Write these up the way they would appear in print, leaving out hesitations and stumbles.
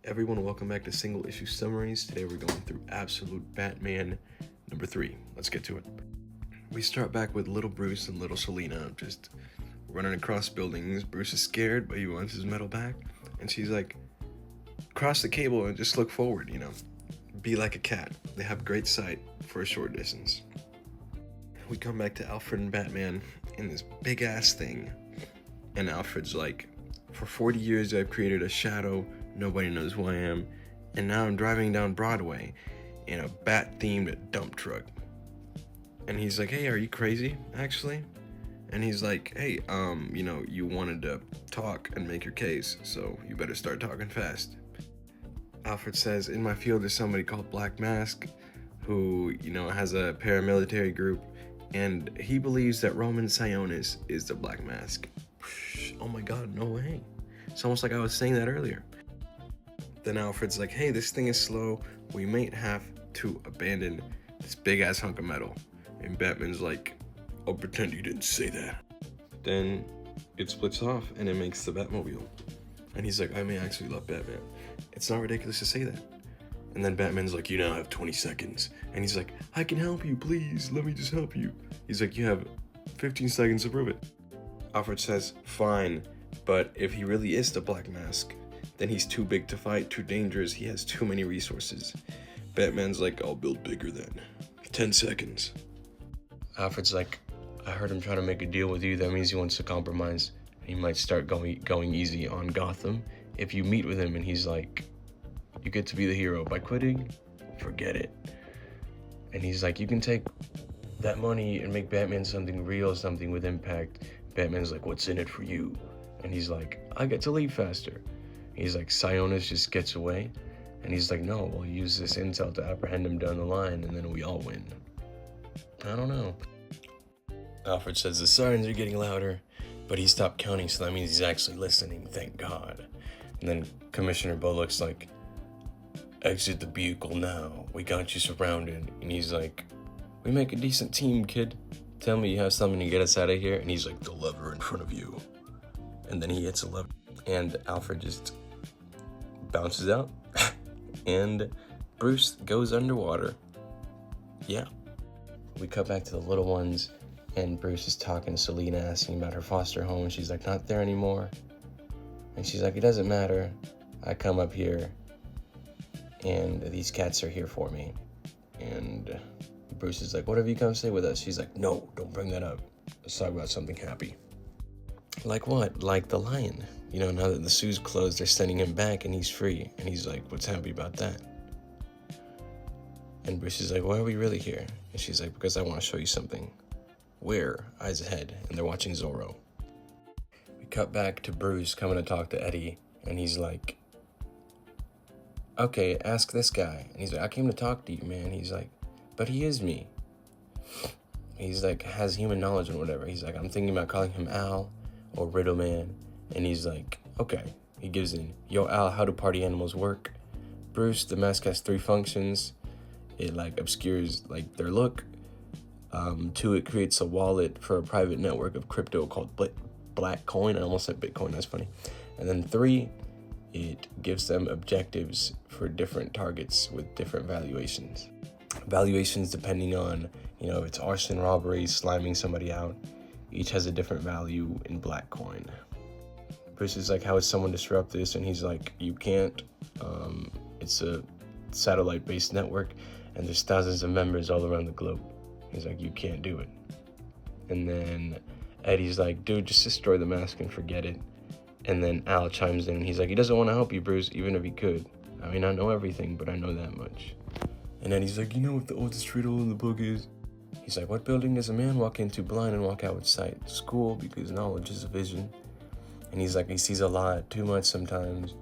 Everyone, welcome back to Single Issue Summaries. Today we're going through Absolute Batman number 3. Let's get to it. We start back with little Bruce and little Selena just running across buildings. Bruce is scared, but he wants his medal back. And she's like, cross the cable and just look forward, Be like a cat. They have great sight for a short distance. We come back to Alfred and Batman in this big ass thing. And Alfred's like, for 40 years I've created a shadow. Nobody knows who I am, and now I'm driving down Broadway in a bat-themed dump truck. And he's like, hey, are you crazy, actually? And he's like, hey, you wanted to talk and make your case, so you better start talking fast. Alfred says, in my field there's somebody called Black Mask, who, has a paramilitary group, and he believes that Roman Sionis is the Black Mask. Oh my god, no way. It's almost like I was saying that earlier. Then Alfred's like, hey, this thing is slow. We might have to abandon this big-ass hunk of metal. And Batman's like, I'll pretend you didn't say that. Then it splits off and it makes the Batmobile. And he's like, I may actually love Batman. It's not ridiculous to say that. And then Batman's like, you now have 20 seconds. And he's like, I can help you, please. Let me just help you. He's like, you have 15 seconds to prove it. Alfred says, fine. But if he really is the Black Mask, then he's too big to fight, too dangerous, he has too many resources. Batman's like, I'll build bigger then. 10 seconds. Alfred's like, I heard him trying to make a deal with you, that means he wants to compromise. He might start going easy on Gotham if you meet with him, and he's like, you get to be the hero. By quitting, forget it. And he's like, you can take that money and make Batman something real, something with impact. Batman's like, what's in it for you? And he's like, I get to leave faster. He's like, Sionis just gets away. And he's like, no, we'll use this intel to apprehend him down the line, and then we all win. I don't know. Alfred says the sirens are getting louder, but he stopped counting, so that means he's actually listening, thank God. And then Commissioner Bullock's like, exit the vehicle now. We got you surrounded. And he's like, we make a decent team, kid. Tell me you have something to get us out of here. And he's like, the lever in front of you. And then he hits a lever, and Alfred just bounces out, and Bruce goes underwater. Yeah. We cut back to the little ones, and Bruce is talking to Selena, asking about her foster home. She's like, not there anymore. And she's like, it doesn't matter. I come up here, and these cats are here for me. And Bruce is like, what have you come stay with us? She's like, no, don't bring that up. Let's talk about something happy. Like what? Like the lion. Now that the zoo's closed, they're sending him back and he's free. And he's like, what's happy about that? And Bruce is like, why are we really here? And she's like, because I want to show you something. Where? Eyes ahead. And they're watching Zorro. We cut back to Bruce coming to talk to Eddie. And he's like, okay, ask this guy. And he's like, I came to talk to you, man. He's like, but he is me. He's like, has human knowledge and whatever. He's like, I'm thinking about calling him Al or Riddle Man. And he's like, okay. He gives in, yo, Al, how do party animals work? Bruce, the mask has 3 functions. It obscures their look. 2, it creates a wallet for a private network of crypto called Black Coin. I almost said Bitcoin, that's funny. And then 3, it gives them objectives for different targets with different valuations. Valuations depending on, if it's arson, robbery, sliming somebody out. Each has a different value in Black Coin. Bruce is like, how would someone disrupt this? And he's like, you can't. It's a satellite-based network, and there's thousands of members all around the globe. He's like, you can't do it. And then Eddie's like, dude, just destroy the mask and forget it. And then Al chimes in, and he's like, he doesn't want to help you, Bruce, even if he could. I mean, I know everything, but I know that much. And Eddie's like, you know what the oldest riddle in the book is? He's like, what building does a man walk into blind and walk out with sight? School, because knowledge is a vision. And he's like, he sees a lot, too much sometimes.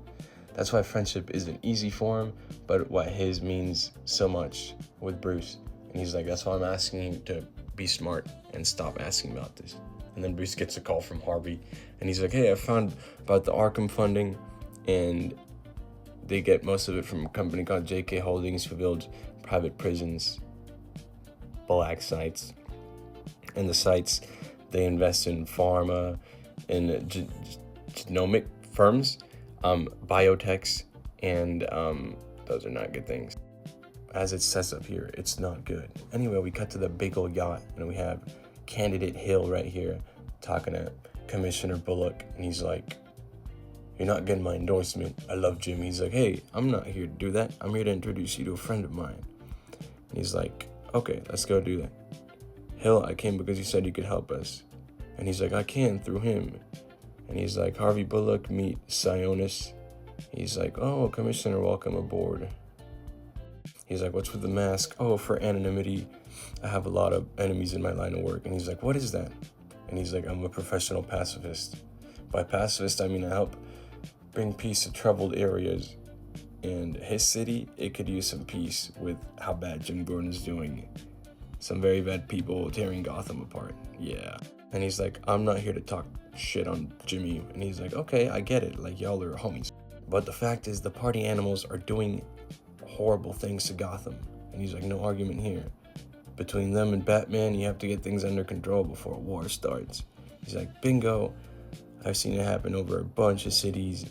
That's why friendship isn't easy for him, but what his means so much with Bruce. And he's like, that's why I'm asking you to be smart and stop asking about this. And then Bruce gets a call from Harvey, and he's like, hey, I found about the Arkham funding, and they get most of it from a company called JK Holdings, who builds private prisons, black sites. And the sites, they invest in pharma and genomic firms, biotechs, And those are not good things. As it says up here, it's not good. Anyway, we cut to the big old yacht, and we have Candidate Hill right here talking to Commissioner Bullock, and he's like, "You're not getting my endorsement. I love Jim." He's like, "Hey, I'm not here to do that. I'm here to introduce you to a friend of mine." And he's like, "Okay, let's go do that." "Hill, I came because you said you could help us." And he's like, "I can through him." And he's like, "Harvey Bullock, meet Sionis." He's like, "Oh, Commissioner, welcome aboard." He's like, "What's with the mask?" "Oh, for anonymity. I have a lot of enemies in my line of work." And he's like, "What is that?" And he's like, "I'm a professional pacifist. By pacifist, I mean I help bring peace to troubled areas. And his city, it could use some peace with how bad Jim Gordon is doing. Some very bad people tearing Gotham apart. Yeah." And he's like, "I'm not here to talk shit on Jimmy." And he's like, "Okay, I get it. Like, y'all are homies. But the fact is, the party animals are doing horrible things to Gotham." And he's like, "No argument here. Between them and Batman, you have to get things under control before war starts." He's like, "Bingo. I've seen it happen over a bunch of cities."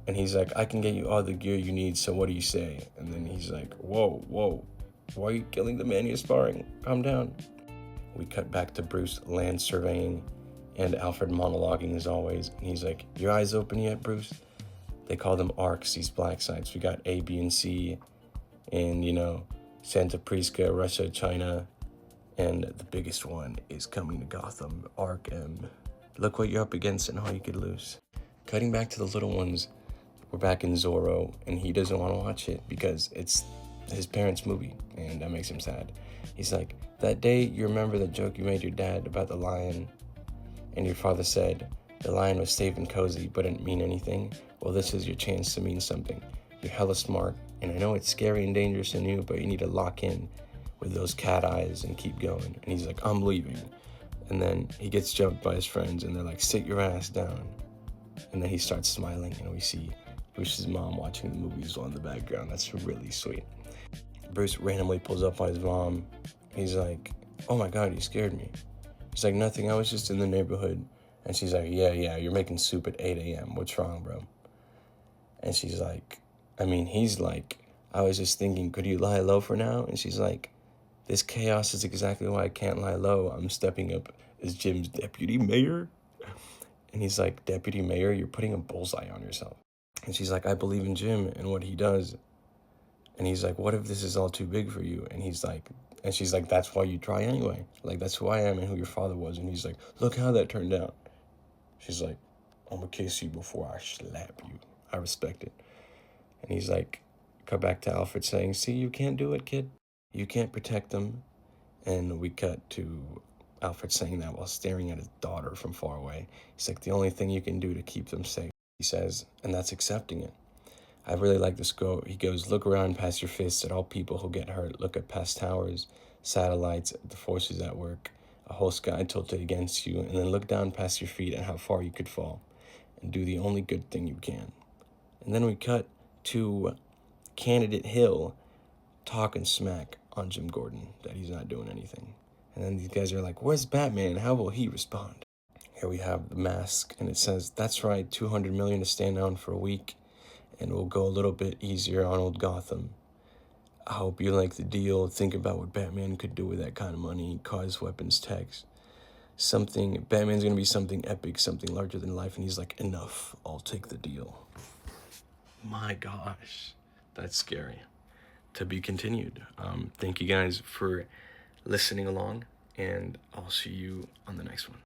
And he's like, "I can get you all the gear you need, so what do you say?" And then he's like, whoa, why are you killing the man you're sparring? Calm down." We cut back to Bruce land surveying and Alfred monologuing as always. And he's like, "Your eyes open yet, Bruce?" They call them arcs, these black sites. We got A, B, and C, and, Santa Prisca, Russia, China, and the biggest one is coming to Gotham, Arc M. Look what you're up against and how you could lose. Cutting back to the little ones, we're back in Zorro, and he doesn't want to watch it because it's his parents' movie, and that makes him sad. He's like, "That day, you remember the joke you made your dad about the lion, and your father said the lion was safe and cozy but didn't mean anything? Well, this is your chance to mean something. You're hella smart, and I know it's scary and dangerous in you, but you need to lock in with those cat eyes and keep going." And he's like, "I'm leaving." And then he gets jumped by his friends, and they're like, "Sit your ass down." And then he starts smiling, and we see Bruce's mom watching the movies on the background. That's really sweet. Bruce randomly pulls up on his mom. He's like, "Oh my God, you scared me." He's like, "Nothing, I was just in the neighborhood." And she's like, yeah, you're making soup at 8 a.m. What's wrong, bro?" And he's like, "I was just thinking, could you lie low for now?" And she's like, "This chaos is exactly why I can't lie low. I'm stepping up as Jim's deputy mayor." And he's like, "Deputy mayor, you're putting a bullseye on yourself." And she's like, "I believe in Jim and what he does." And he's like, "What if this is all too big for you?" And she's like, "That's why you try anyway. Like, that's who I am and who your father was." And he's like, "Look how that turned out." She's like, "I'm gonna kiss you before I slap you. I respect it." And he's like, cut back to Alfred saying, "See, you can't do it, kid. You can't protect them." And we cut to Alfred saying that while staring at his daughter from far away. He's like, "The only thing you can do to keep them safe," he says, "and that's accepting it." I really like this quote. He goes, "Look around past your fists at all people who get hurt. Look at past towers, satellites, the forces at work, a whole sky tilted against you, and then look down past your feet at how far you could fall, and do the only good thing you can." And then we cut to Candidate Hill talking smack on Jim Gordon, that he's not doing anything. And then these guys are like, "Where's Batman? How will he respond?" Here we have the mask, and it says, "That's right, 200 million to stand down for a week, and we'll go a little bit easier on old Gotham. I hope you like the deal. Think about what Batman could do with that kind of money. Cars, weapons, techs. Batman's gonna be something epic, something larger than life." And he's like, "Enough, I'll take the deal." My gosh, that's scary. To be continued. Thank you guys for listening along, and I'll see you on the next one.